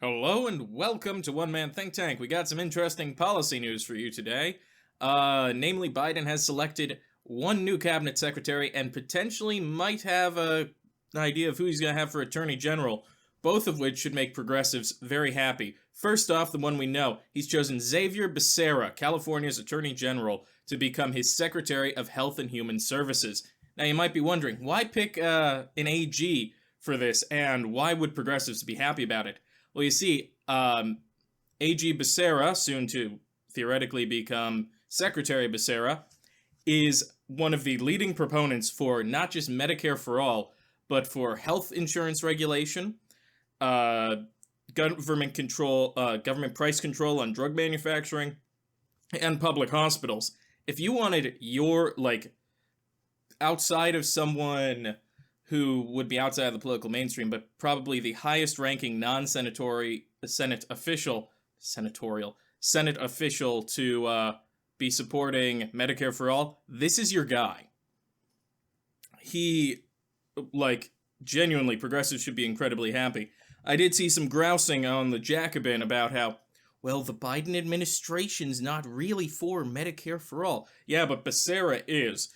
Hello and welcome to One Man Think Tank. We got some interesting policy news for you today. Namely, Biden has selected one new cabinet secretary and potentially might have an idea of who he's going to have for attorney general, both of which should make progressives very happy. First off, the one we know, he's chosen Xavier Becerra, California's attorney general, to become his Secretary of Health and Human Services. Now, you might be wondering, why pick an AG for this, and why would progressives be happy about it? Well, you see, AG Becerra, soon to theoretically become Secretary Becerra, is one of the leading proponents for not just Medicare for all, but for health insurance regulation, government control, government price control on drug manufacturing, and public hospitals. If you wanted your, outside of someone who would be outside of the political mainstream, but probably the highest ranking non-senatorial Senate official to be supporting Medicare for all, this is your guy. He, genuinely, progressives should be incredibly happy. I did see some grousing on the Jacobin about how, well, the Biden administration's not really for Medicare for all. Yeah, but Becerra is.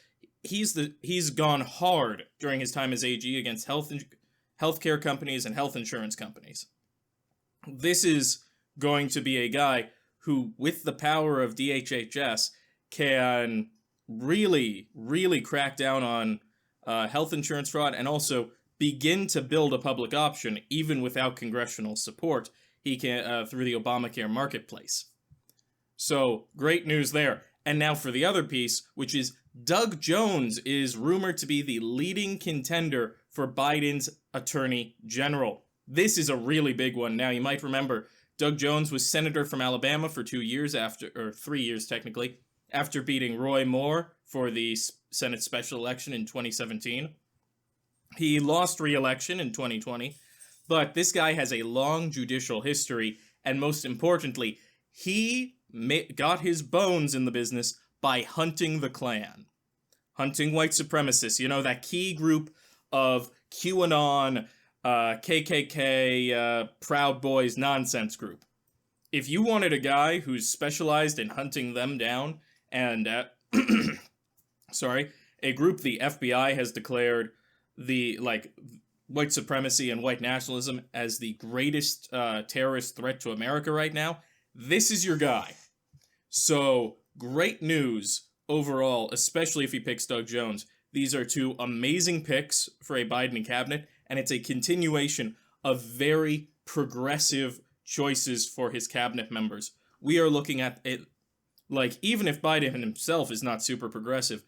He's gone hard during his time as AG against healthcare companies and health insurance companies. This is going to be a guy who, with the power of DHHS, can really, really crack down on health insurance fraud and also begin to build a public option, even without congressional support. He can through the Obamacare marketplace. So, great news there. And now for the other piece, which is Doug Jones is rumored to be the leading contender for Biden's attorney general. This is a really big one. Now, you might remember Doug Jones was senator from Alabama for 2 years or 3 years technically, after beating Roy Moore for the Senate special election in 2017. He lost re-election in 2020, but this guy has a long judicial history, and most importantly, he got his bones in the business by hunting the Klan. Hunting white supremacists, that key group of QAnon, KKK, Proud Boys nonsense group. If you wanted a guy who's specialized in hunting them down, and, a group the FBI has declared the, white supremacy and white nationalism as the greatest terrorist threat to America right now, this is your guy. So, great news overall, especially if he picks Doug Jones. These are two amazing picks for a Biden cabinet, and it's a continuation of very progressive choices for his cabinet members. We are looking at it, even if Biden himself is not super progressive,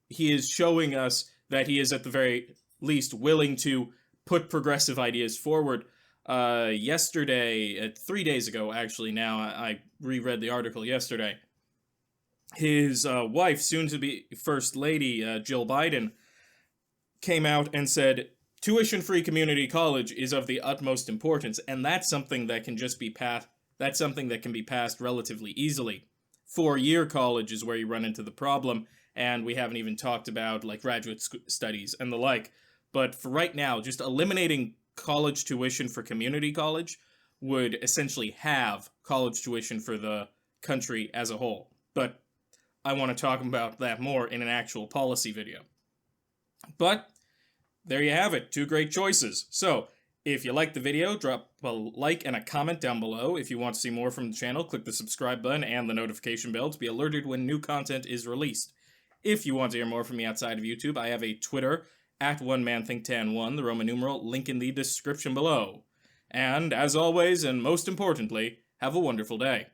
he is showing us that he is at the very least willing to put progressive ideas forward. Yesterday, 3 days ago, actually, now, I reread the article yesterday, his wife, soon-to-be First Lady, Jill Biden, came out and said, tuition-free community college is of the utmost importance, and that's something that can just be passed, relatively easily. 4-year college is where you run into the problem, and we haven't even talked about, graduate studies and the like. But for right now, just eliminating college tuition for community college would essentially have college tuition for the country as a whole. But I want to talk about that more in an actual policy video. But there you have it, two great choices. So, if you liked the video, drop a like and a comment down below. If you want to see more from the channel, click the subscribe button and the notification bell to be alerted when new content is released. If you want to hear more from me outside of YouTube, I have a Twitter, @OneManThinkTan1, the Roman numeral, link in the description below. And, as always, and most importantly, have a wonderful day.